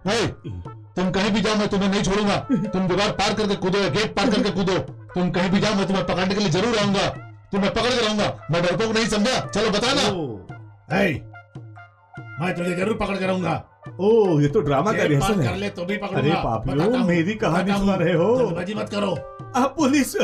हे, तुम कहीं भी जाओ मैं तुम्हें नहीं छोड़ूंगा। तुम दीवार पार करके कूदो या गेट पार करके कूदो, तुम कहीं भी जाओ मैं तुम्हें पकड़ने के लिए जरूर आऊंगा। तुम्हें पकड़ के लाऊंगा। मैं डरपोक नहीं समझा? चलो बताना। हे, मैं तुझे जरूर पकड़ के रहूंगा। ओह, ये तो ड्रामा का रिहर्सल कर है। ले तो भी पकड़ूंगा। अरे पापियों, मेरी कहानी सुना रहे हो? जल्दबाजी मत करो। आप police.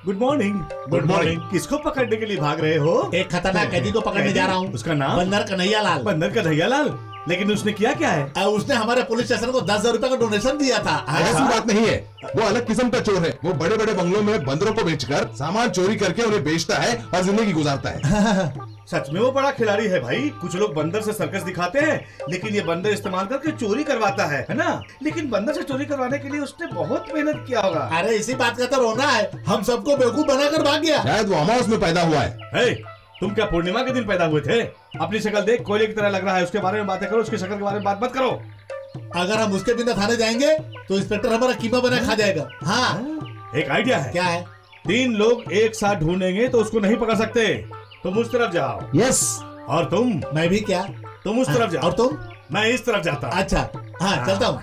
Good morning. Good morning. किसको पकड़ने के लिए भाग रहे हो? एक खतरनाक कैदी को पकड़ने जा रहा हूँ। उसका नाम? बंदर कन्हैया लाल। बंदर कन्हैया लाल? लेकिन उसने किया क्या है? उसने हमारे पुलिस स्टेशन को 10,000 रुपए का डोनेशन दिया था। ऐसी बात नहीं है, वो अलग किस्म का चोर है। वो बड़े बड़े बंगलों में बंदरों को बेचकर सामान चोरी करके उन्हें बेचता है और जिंदगी गुजारता है। सच में वो बड़ा खिलाड़ी है भाई। कुछ लोग बंदर से सर्कस दिखाते हैं, लेकिन ये बंदर इस्तेमाल करके चोरी करवाता है ना? लेकिन बंदर से चोरी करवाने के लिए उसने बहुत मेहनत किया होगा। अरे इसी बात का तो रोना है, हम सबको बेवकूफ बनाकर भाग गया। शायद वो अमावस में पैदा हुआ है। तुम क्या पूर्णिमा के दिन पैदा हुए थे? अपनी शक्ल देख कोयले की तरह लग रहा है। उसके बारे में बातें करो, उसकी शक्ल के बारे में बात मत करो। अगर हम उसके बिना थाने जाएंगे तो इंस्पेक्टर हमारा कीमा बना खा जाएगा। हाँ, एक आइडिया है। क्या है? 3 लोग एक साथ ढूंढेंगे तो उसको नहीं पकड़ सकते। तुम उस तरफ जाओ। यस। और तुम? मैं भी। क्या? तुम उस तरफ जाओ। और तुम? मैं इस तरफ जाता हूँ। अच्छा, हाँ चलता हूँ।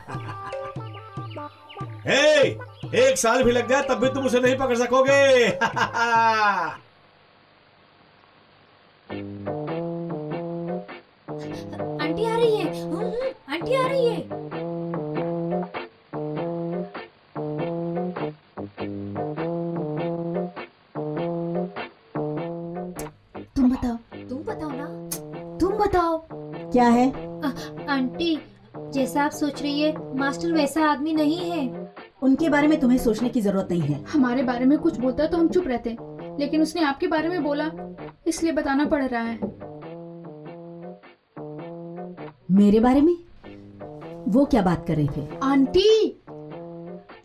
एक साल भी लग जाए तब भी तुम उसे नहीं पकड़ सकोगे। आंटी आ रही है। आंटी आ रही है। तुम बताओ। तुम बताओ ना। तुम बताओ क्या है? आंटी, जैसा आप सोच रही है मास्टर वैसा आदमी नहीं है। उनके बारे में तुम्हें सोचने की जरूरत नहीं है। हमारे बारे में कुछ बोलता तो हम चुप रहते, लेकिन उसने आपके बारे में बोला इसलिए बताना पड़ रहा है। मेरे बारे में? वो क्या बात कर रहे थे? आंटी,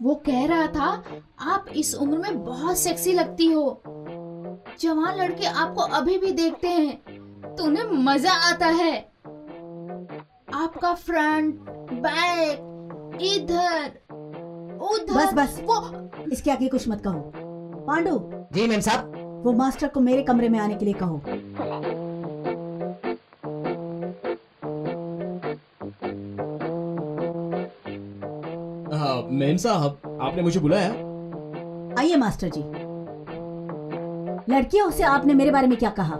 वो कह रहा था आप इस उम्र में बहुत सेक्सी लगती हो। जवान लड़के आपको अभी भी देखते हैं तो उन्हें मजा आता है। आपका फ्रंट, बैक, इधर उधर। बस बस, वो इसके आगे कुछ मत कहो। पांडु। जी मैम साहब। वो मास्टर को मेरे कमरे में आने के लिए कहो। मैम साहब, आपने मुझे बुलाया? आइए मास्टर जी। लड़कियों से आपने मेरे बारे में क्या कहा?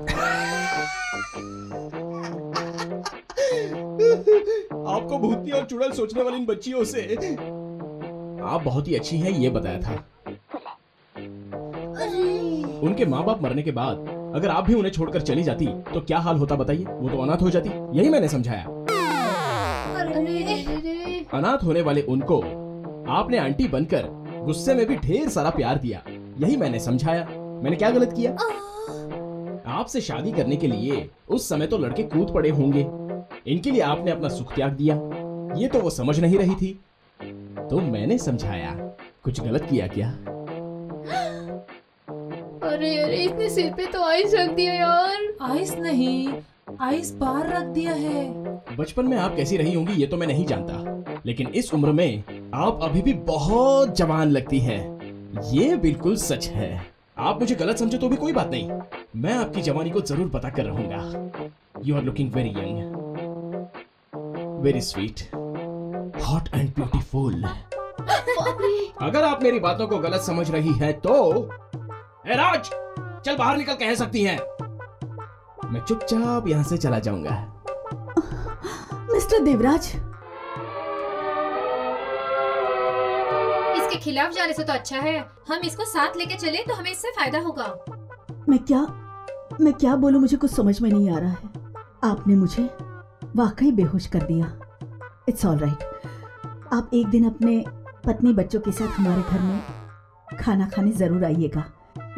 आपको भूतनी और चुड़ैल सोचने वाली इन बच्चियों से आप बहुत ही अच्छी हैं ये बताया था। उनके माँ बाप मरने के बाद अगर आप भी उन्हें छोड़कर चली जाती तो क्या हाल होता बताइए? वो तो अनाथ हो जाती। यही मैंने समझाया। अनाथ होने वाले उनको आपने आंटी बनकर गुस्से में भी ढेर सारा प्यार दिया। यही मैंने समझाया। मैंने क्या गलत किया? आपसे शादी करने के लिए उस समय तो लड़के कूद पड़े होंगे। इनके लिए आपने अपना सुख त्याग दिया। ये तो वो समझ नहीं रही थी, तो मैंने समझाया। कुछ गलत किया क्या? अरे अरे, इसने सिर पे तो आइस रख दिया यार। आइस नहीं, आइस बाहर रख दिया है। बचपन में आप कैसी रही होंगी ये तो मैं नहीं जानता, लेकिन इस उम्र में आप अभी भी बहुत जवान लगती हैं। ये बिल्कुल सच है। आप मुझे गलत समझो तो भी कोई बात नहीं, मैं आपकी जवानी को जरूर पता कर रहूंगा। You are looking very young, very sweet, hot and beautiful. अगर आप मेरी बातों को गलत समझ रही हैं तो ए राज, चल बाहर निकल, कह सकती हैं। मैं चुपचाप यहाँ से चला जाऊंगा। मिस्टर देवराज, इसके खिलाफ जाने से तो अच्छा है हम इसको साथ लेके चले तो हमें इससे फायदा होगा। मैं क्या बोलूं, मुझे कुछ समझ में नहीं आ रहा है। आपने मुझे वाकई बेहोश कर दिया। It's all right. आप एक दिन अपने पत्नी बच्चों के साथ हमारे घर में खाना खाने जरूर आइएगा।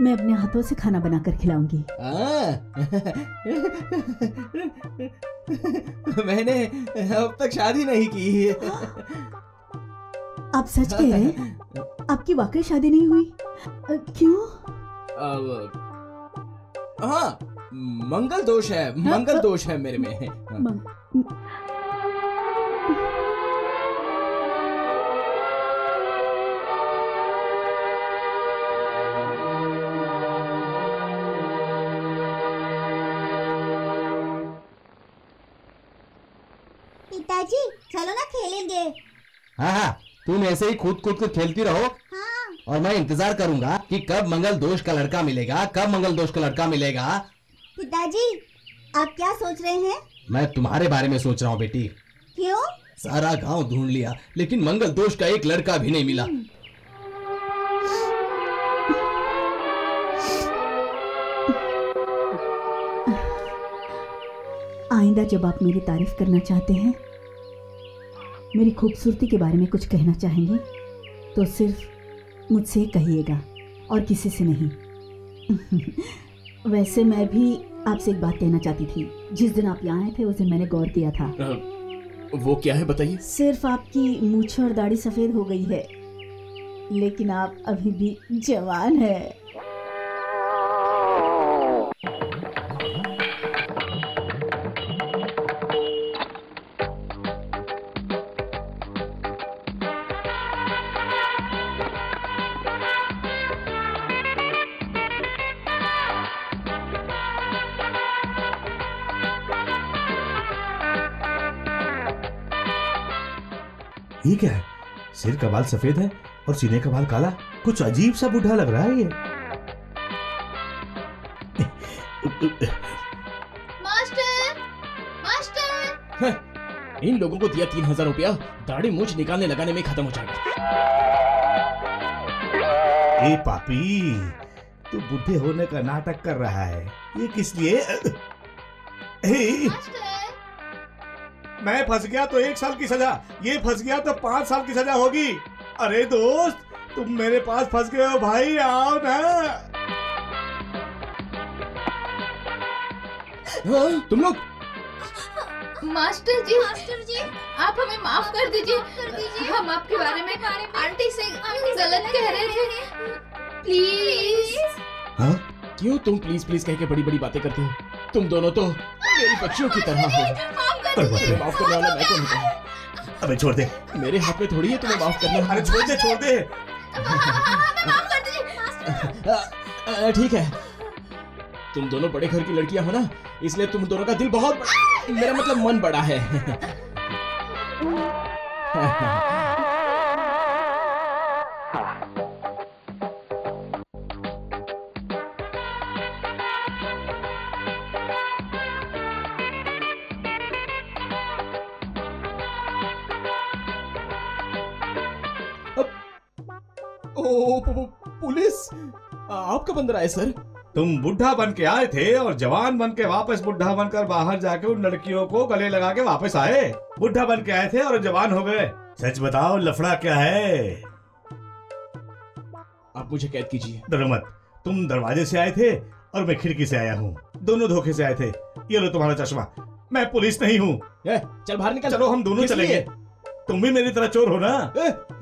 मैं अपने हाथों से खाना बनाकर खिलाऊंगी। मैंने अब तक शादी नहीं की। आप सच कह रहे हैं? आपकी वाकई शादी नहीं हुई? क्यों? हाँ, मंगल दोष है। मंगल दोष है मेरे में। पिताजी चलो ना खेलेंगे। हाँ हाँ, तुम ऐसे ही कूद कूद कर खेलती रहो। हाँ। और मैं इंतजार करूंगा कि कब मंगल दोष का लड़का मिलेगा, कब मंगल दोष का लड़का मिलेगा। पिताजी आप क्या सोच रहे हैं? मैं तुम्हारे बारे में सोच रहा हूँ बेटी। क्यों? सारा गांव ढूंढ लिया लेकिन मंगल दोष का एक लड़का भी नहीं मिला। आइंदा जब आप मेरी तारीफ करना चाहते हैं, मेरी खूबसूरती के बारे में कुछ कहना चाहेंगे तो सिर्फ मुझसे कहिएगा और किसी से नहीं। वैसे मैं भी आपसे एक बात कहना चाहती थी। जिस दिन आप यहाँ आए थे उस दिन मैंने गौर किया था। वो क्या है बताइए? सिर्फ आपकी मूंछ और दाढ़ी सफेद हो गई है, लेकिन आप अभी भी जवान है। ये क्या है? सिर का बाल सफेद है और सीने का बाल काला। कुछ अजीब सा बूढ़ा लग रहा है ये। Master, master. इन लोगों को दिया 3000 रुपया, दाढ़ी मूछ निकालने लगाने में खत्म हो जाएगा। ए पापी, तू बुढ़े होने का नाटक कर रहा है। ये किस लिए? मैं फंस गया तो 1 साल की सजा, ये फंस गया तो 5 साल की सजा होगी। अरे दोस्त, तुम मेरे पास फंस गए हो भाई, आओ ना। तुम लोग? मास्टर जी आप हमें माफ कर दीजिए। हम आपके बारे में आंटी से गलत कह रहे थे। प्लीज। हाँ? क्यों तुम प्लीज प्लीज कह के बड़ी बड़ी बातें करते हो? तुम दोनों तो मेरी बच्चियों की तरह हो। माफ करने वाला मैं तो नहीं। अबे छोड़ दे। मेरे हाथ में थोड़ी है तुम्हें माफ करना। अरे छोड़ दे, छोड़ दे। ठीक है, तुम दोनों बड़े घर की लड़कियां हो ना, इसलिए तुम दोनों का दिल बहुत बड़ा, मेरा मतलब मन बड़ा है। पुलिस, आप कब अंदर आए सर? तुम बुढ़ा बन के आए थे और जवान बन के वापस बुढ़ा बनकर बाहर जाके उन लड़कियों को गले लगा के वापस आए। बुढ़ा बन के आए थे और जवान हो गए। सच बताओ, लफड़ा क्या है? आप मुझे कैद कीजिए। डरो मत। तुम दरवाजे से आए थे और मैं खिड़की से आया हूँ। दोनों धोखे से आए थे। ये लो तुम्हारा चश्मा। मैं पुलिस नहीं हूँ। चल बाहर निकल। चलो हम दोनों चलेंगे। तुम भी मेरी तरह चोर हो ना?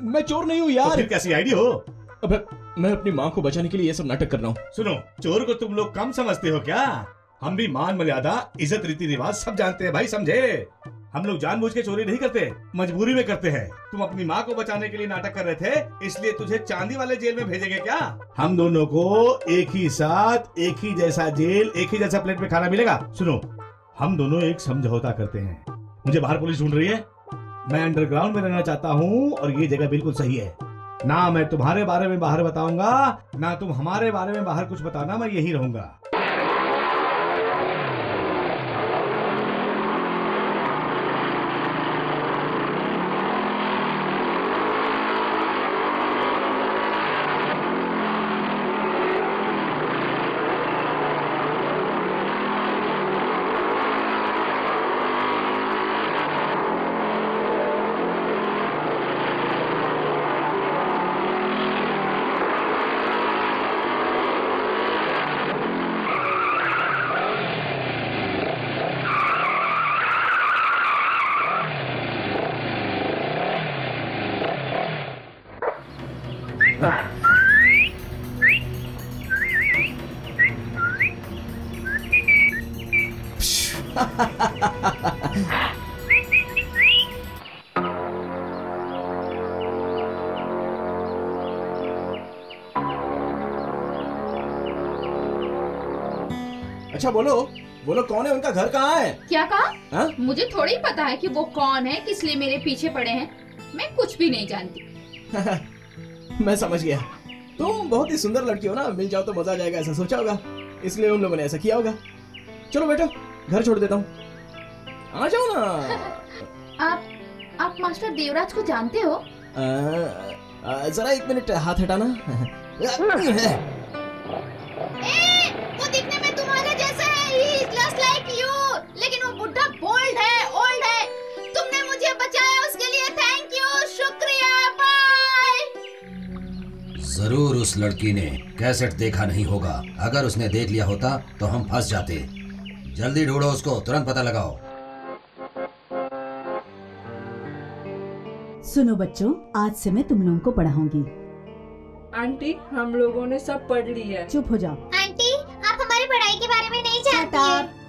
मैं चोर नहीं हूँ यार। तो फिर कैसी आईडी हो? अबे मैं अपनी माँ को बचाने के लिए ये सब नाटक कर रहा हूँ। सुनो, चोर को तुम लोग कम समझते हो क्या? हम भी मान मर्यादा, इज्जत, रीति रिवाज सब जानते हैं भाई, समझे? हम लोग जानबूझ के चोरी नहीं करते, मजबूरी में करते हैं। तुम अपनी माँ को बचाने के लिए नाटक कर रहे थे, इसलिए तुझे चांदी वाले जेल में भेजेंगे क्या? हम दोनों को एक ही साथ, एक ही जैसा जेल, एक ही जैसा प्लेट में खाना मिलेगा। सुनो, हम दोनों एक समझौता करते हैं। मुझे बाहर पुलिस ढूंढ रही है, मैं अंडरग्राउंड में रहना चाहता हूँ और ये जगह बिल्कुल सही है। ना मैं तुम्हारे बारे में बाहर बताऊंगा, ना तुम हमारे बारे में बाहर कुछ बताना, मैं यही रहूंगा। अच्छा बोलो, वो लोग कौन है, उनका घर कहाँ है? क्या कहा? हाँ? मुझे थोड़ी पता है कि वो कौन है, किस लिए मेरे पीछे पड़े हैं। मैं कुछ भी नहीं जानती। मैं समझ गया, तुम बहुत ही सुंदर लड़की हो ना, मिल जाओ तो मजा आ जाएगा ऐसा सोचा होगा, इसलिए उन लोगों ने ऐसा किया होगा। चलो बेटा घर छोड़ देता हूँ, आ जाओ ना। आप मास्टर देवराज को जानते हो? जरा 1 मिनट हाथ हटाना। वो दिखने में तुम्हारे जैसा है, he is just like you, लेकिन वो बुढ़ा बोल्ड है, ओल्ड है। तुमने मुझे बचाया, उसके लिए थैंक यू, शुक्रिया, बाय। जरूर उस लड़की ने कैसेट देखा नहीं होगा, अगर उसने देख लिया होता तो हम फंस जाते। जल्दी ढूंढो उसको, तुरंत पता लगाओ। सुनो बच्चों, आज से मैं तुम लोगों को पढ़ाऊंगी। आंटी हम लोगों ने सब पढ़ लिया है। चुप हो जाओ। आंटी आप हमारी पढ़ाई के बारे में नहीं जानती हैं।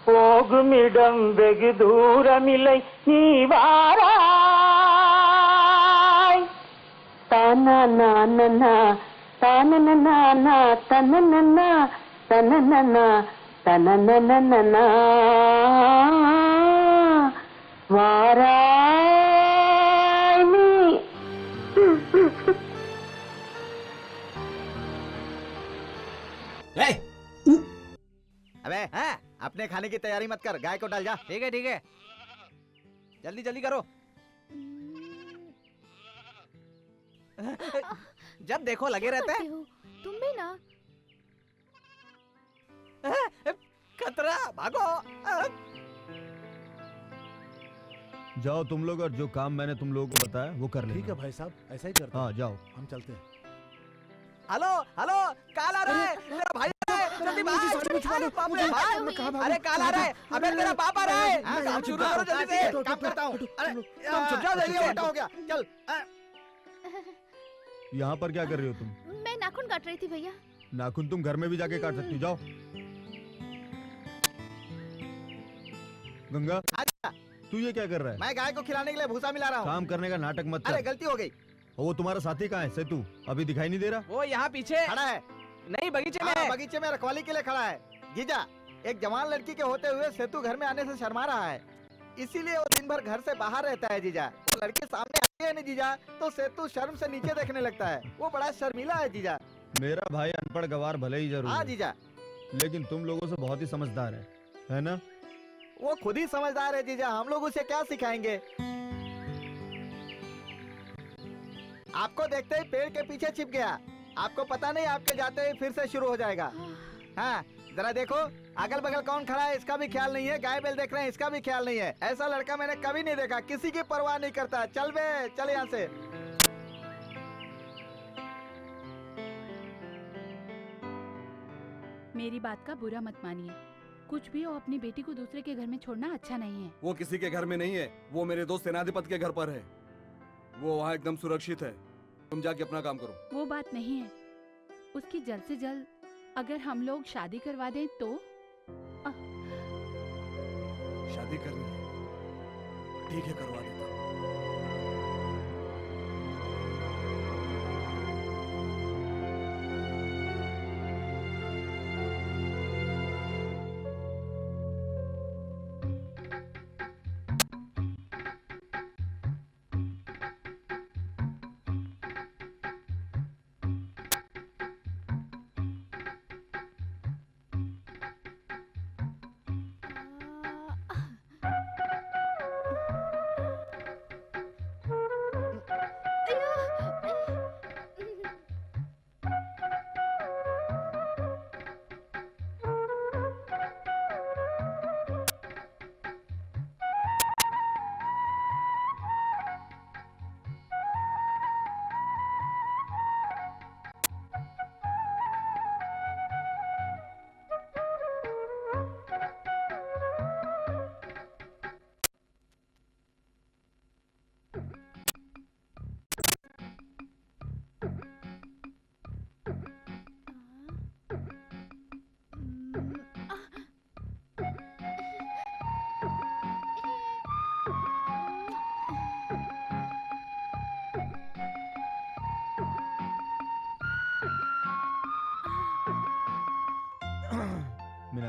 ಹೋಗುಮಿಡಂ ಬೆಗಿ ದೂರ ಮಿಲೈ ನೀವಾರಾಯ್ ತಾನನ ತಾನನ ತನನನ ತನನನ ತನನನ ವಾರಾಯ್ ನೀ अबे अपने खाने की तैयारी मत कर, गाय को डाल जा। ठीक है जल्दी जल्दी करो। जब देखो लगे रहते हैं। तुम भी ना। खतरा, भागो। जाओ तुम लोग, और जो काम मैंने तुम लोगों को बताया वो कर लेना। ठीक है भाई साहब, ऐसा ही करते हैं। हाँ जाओ, हम चलते हैं। हेलो हेलो, काल आ रहा है, तेरा भाई आ रहा है, जल्दी भाग। अरे बाप रे भाग, अरे काल आ रहा है, अबे तेरा बाप आ रहा है। काम शुरू करो जल्दी से। काम करता हूँ। अरे तुम चुप जाओ, जल्दी उल्टा हो गया। चल। यहाँ पर क्या कर रही हो तुम? मैं नाखून काट रही थी भैया। नाखून तुम घर में भी जाके काट सकती हो, जाओ। गंगा तू ये क्या कर रहा है? मैं गाय को खिलाने के लिए भूसा मिला रहा हूँ। काम करने का नाटक मत कर। अरे गलती हो गई। वो तुम्हारा साथी कहाँ है? सेतु अभी दिखाई नहीं दे रहा। वो यहाँ पीछे खड़ा है। नहीं बगीचे में। बगीचे में रखवाली के लिए खड़ा है। जीजा, एक जवान लड़की के होते हुए सेतु घर में आने से शर्मा रहा है, इसीलिए वो दिन भर घर से बाहर रहता है। जीजा, तो लड़की सामने आती है नहीं जीजा, तो सेतु शर्म से नीचे देखने लगता है। वो बड़ा शर्मीला है जीजा। मेरा भाई अनपढ़ गवार भले ही जरूर हाँ है, जीजा, लेकिन तुम लोगों से बहुत ही समझदार है ना? वो खुद ही समझदार है जीजा, हम लोग उसे क्या सिखाएंगे। आपको देखते ही पेड़ के पीछे छिप गया। आपको पता नहीं, आपके जाते ही फिर से शुरू हो जाएगा। हाँ जरा देखो, अगल बगल कौन खड़ा है इसका भी ख्याल नहीं है, गाय बैल देख रहे हैं इसका भी ख्याल नहीं है। ऐसा लड़का मैंने कभी नहीं देखा, किसी की परवाह नहीं करता। चल बे, चल यहाँ से। मेरी बात का बुरा मत मानिए, कुछ भी हो अपनी बेटी को दूसरे के घर में छोड़ना अच्छा नहीं है। वो किसी के घर में नहीं है, वो मेरे दोस्त सेनाधिपति के घर पर है। वो वहाँ एकदम सुरक्षित है। तुम जाके अपना काम करो। वो बात नहीं है, उसकी जल्द से जल्द अगर हम लोग शादी करवा दें तो। शादी करनी है, ठीक है करवा देता हूँ।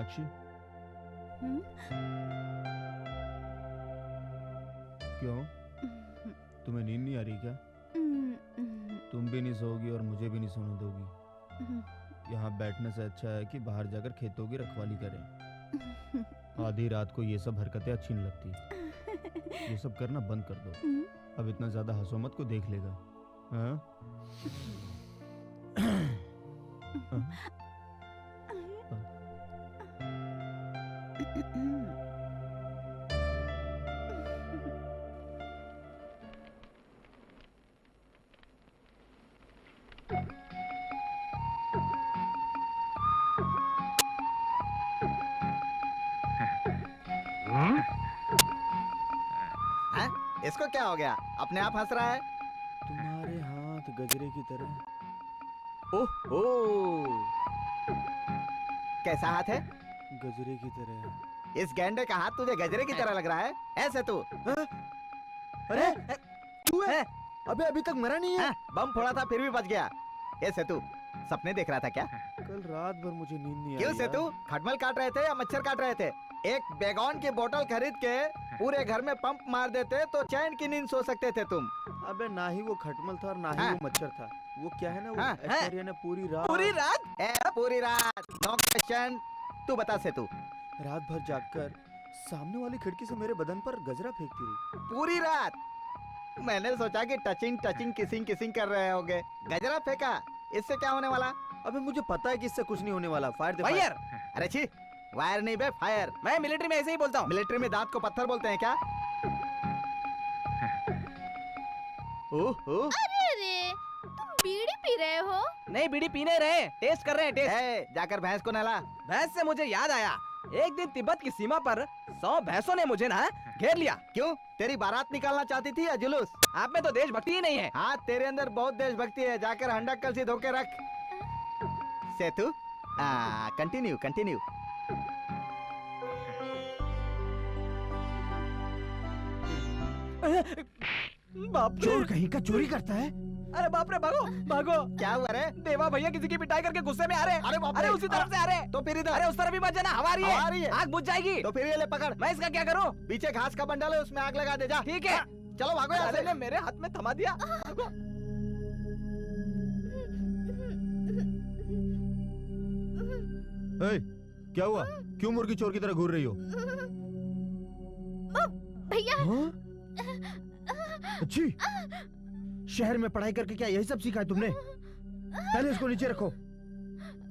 मीनाक्षी, क्यों? तुम्हें नींद नहीं आ रही क्या? तुम भी नहीं सोओगी और मुझे भी नहीं सोने दोगी। यहाँ बैठने से अच्छा है कि बाहर जाकर खेतों की रखवाली करें। आधी रात को ये सब हरकतें अच्छी नहीं लगती। ये सब करना बंद कर दो। अब इतना ज्यादा हंसो मत, को देख लेगा। हाँ? इसको क्या हो गया? अपने आप हंस रहा है। तुम्हारे हाथ गजरे की तरह। ओह, कैसा हाथ है? गजरे की तरह। इस गैंडे का हाथ तुझे गजरे की तरह लग रहा है? ऐसे तू? अरे तू है? अबे अभी तक मरा नहीं है। बम फोड़ा था फिर भी बच गया। ऐसे तू सपने देख रहा था क्या? कल रात भर मुझे नींद नहीं आई। क्यों से तू खटमल काट रहे थे या मच्छर काट रहे थे? एक बेगौन की बोतल खरीद के पूरे घर में पंप मार देते तो चैन की नींद सो सकते थे तुम। अबे ना ही वो खटमल था और ना ही वो मच्छर था। वो क्या है ना, वो ऐश्वर्या ने पूरी रात पूरी रात नो क्वेश्चन। तू बता से तू रात भर जागकर सामने वाली खिड़की से मेरे बदन पर गजरा फेंकती रही पूरी रात। मैंने सोचा कि टचिंग किसिंग कर रहे होगे। गजरा फेंका, इससे क्या होने वाला? अबे मुझे पता है कि इससे कुछ नहीं होने वाला। Fire fire. अरे छी, वायर नहीं बे, फायर। मैं मिलिट्री में ऐसे ही बोलता हूँ। मिलिट्री में दांत को पत्थर बोलते हैं क्या? ओह, अरे तुम बीड़ी पी रहे हो? नहीं, बीड़ी पीने रहे, टेस्ट कर रहे हैं, टेस्ट। जाकर भैंस को नहला। भैंस से मुझे याद आया, एक दिन तिब्बत की सीमा पर 100 भैंसों ने मुझे ना घेर लिया। क्यों? तेरी बारात निकालना चाहती थी या जुलूस? आप में तो देशभक्ति ही नहीं है। हाँ, तेरे अंदर बहुत देशभक्ति है। जाकर हंडा कलसी धो के रख। सेतु, कंटिन्यू। बाप, चोर कहीं का चोरी करता है। अरे बाप रे, भागो। क्या हुआ रे? देवा भैया किसी की पिटाई करके गुस्से में आ रहे। अरे बाप रे, अरे उसी तरफ से आ रहे। तो फिर इधर। अरे उस तरफ भी मत जाना, हवा आ रही है। आग बुझ जाएगी। तो फिर ये ले पकड़। मैं इसका क्या करूं? पीछे घास का बंडल है, उसमें आग लगा दे जा। ठीक है, चलो भागो यहाँ से। ने मेरे हाथ में थमा दिया। क्या हुआ? क्यों मुर्गी चोर की तरह घूर रही हो? भैया। अच्छी, शहर में पढ़ाई करके क्या यही सब सीखा है तुमने? पहले इसको नीचे रखो।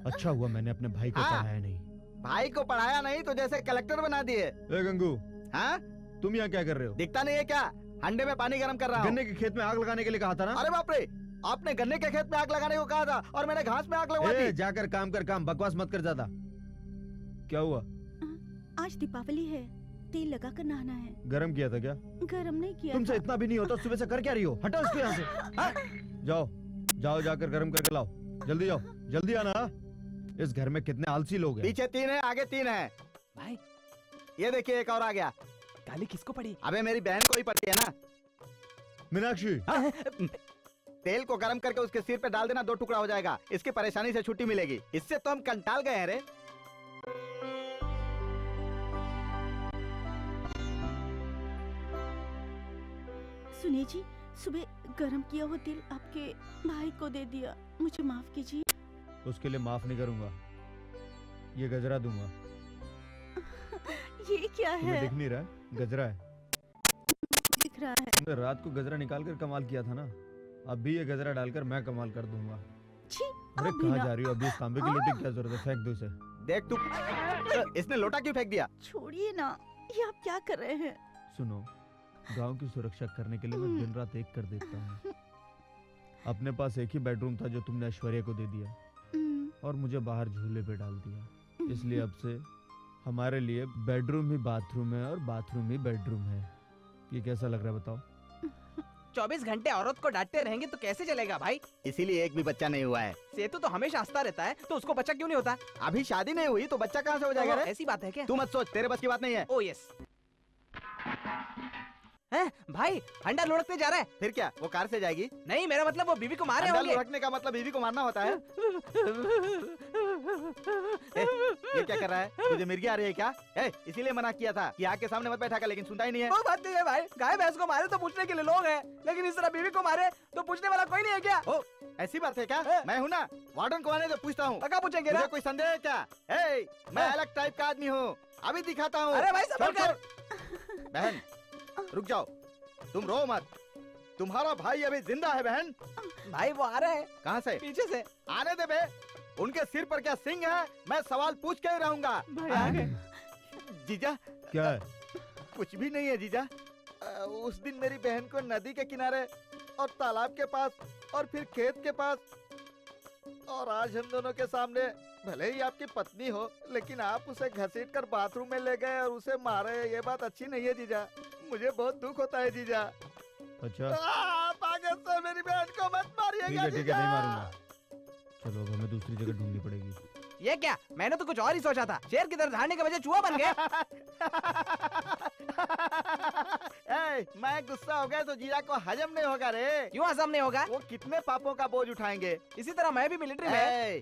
अच्छा हुआ मैंने अपने भाई को पढ़ाया नहीं। भाई को पढ़ाया नहीं तो जैसे कलेक्टर बना दिए। ए गंगू, हाँ? तुम यहाँ क्या कर रहे हो? दिखता नहीं है क्या? हंडे में पानी गर्म कर रहा हूँ। गन्ने के खेत में आग लगाने के लिए कहा था ना? अरे बाप रे, आपने गन्ने के खेत में आग लगाने को कहा था और मैंने घास में आग लगवा दी। जाकर काम कर, काम बकवास मत कर ज्यादा। क्या हुआ? आज दीपावली है, तेल लगा कर नहाना है। गरम किया था क्या? गरम नहीं किया। तुमसे इतना भी नहीं होता, सुबह से कर क्या रही हो? हटाओ इसको यहाँ से। जाओ जाकर गरम करके लाओ। जल्दी जाओ, जल्दी आना। इस घर में कितने आलसी लोग हैं। पीछे 3 है, आगे 3 है। भाई ये देखिए, एक और आ गया। गाली किसको पड़ी? अबे मेरी बहन को ही पड़ी है ना। मीनाक्षी, तेल को गरम करके उसके सिर पे डाल देना, 2 टुकड़ा हो जाएगा। इसकी परेशानी से छुट्टी मिलेगी। इससे तो हम कंटाल गए हैं रे। सुनिए जी, सुबह गरम किया हुआ तेल आपके भाई को दे दिया, मुझे माफ कीजिए। उसके लिए माफ नहीं करूंगा, ये गजरा दूंगा। ये क्या है? दिख नहीं रहा? गजरा है। दिख रहा है। तुमने रात को गजरा निकाल कर कमाल किया था ना, अब भी ये गजरा डालकर मैं कमाल कर दूंगा। अरे कहाँ जा रही हो? अभी इस तांबे की लोटी क्या जरूरत है? फेंक दो इसे। देख तू, इसने लोटा क्यों फेंक दिया? छोड़िए ना, ये आप क्या कर रहे हैं? सुनो, गांव की सुरक्षा करने के लिए मैं दिन रात एक कर देता हूँ। अपने पास एक ही बेडरूम था जो तुमने ऐश्वर्या को दे दिया और मुझे बाहर झूले पे डाल दिया। इसलिए अब से हमारे लिए बेडरूम ही बाथरूम है और बाथरूम ही बेडरूम है। ये कैसा लग रहा है बताओ? 24 घंटे औरत को डांटते रहेंगे तो कैसे चलेगा भाई? इसीलिए एक भी बच्चा नहीं हुआ है। सेतु तो हमेशा हंसता रहता है, तो उसको बच्चा क्यों नहीं होता? अभी शादी नहीं हुई तो बच्चा कहाँ से हो जाएगा रे? ऐसी बात है क्या? तू मत सोच, तेरे बस की बात नहीं है। ओ यस। भाई हंडा लुढ़कने जा रहा है। फिर क्या, वो कार से जाएगी? नहीं, मेरा मतलब वो बीवी को मारे होंगे। लुढ़कने का मतलब बीवी को मारना होता है? ये क्या कर रहा है? तुझे मिर्गी आ रही है क्या? इसीलिए मना किया था कि आग के सामने मत बैठा कर, लेकिन सुनता ही नहीं है। वो बात नहीं है भाई, गाय भैंस को मारे तो पूछने के लिए लोग हैं, लेकिन इस तरह बीवी को मारे तो पूछने वाला कोई नहीं है क्या? ओ, ऐसी बात है क्या? मैं हूँ ना, वार्डन को आने दो, पूछता हूँ। पक्का पूछेंगे ना? कोई संदेह है क्या? मैं अलग टाइप का आदमी हूँ, अभी दिखाता हूँ। अरे भाई संभल कर। बहन रुक जाओ, तुम रो मत, तुम्हारा भाई अभी जिंदा है बहन। भाई वो आ रहे हैं। कहाँ से? पीछे से। आने दे बे, उनके सिर पर क्या सिंह है? मैं सवाल पूछ के ही रहूंगा। जीजा क्या है? कुछ भी नहीं है जीजा। उस दिन मेरी बहन को नदी के किनारे और तालाब के पास और फिर खेत के पास, और आज हम दोनों के सामने, भले ही आपकी पत्नी हो, लेकिन आप उसे घसीट कर बाथरूम में ले गए और उसे मारे। ये बात अच्छी नहीं है जीजा, मुझे बहुत दुख होता है जीजा। अच्छा पागल से मेरी बहन को मत मारिएगा। ठीक है नहीं मारूंगा। चलो अब हमें दूसरी जगह ढूंढनी पड़ेगी। ये क्या? मैंने तो कुछ और ही सोचा था, शेर की तरह दहाड़ने के बजाय चूहा बन गया। मैं गुस्सा हो गया तो जीजा को हजम नहीं होगा रे। क्यों हजम नहीं होगा? वो कितने पापों का बोझ उठाएंगे। इसी तरह मैं भी मिलिट्री में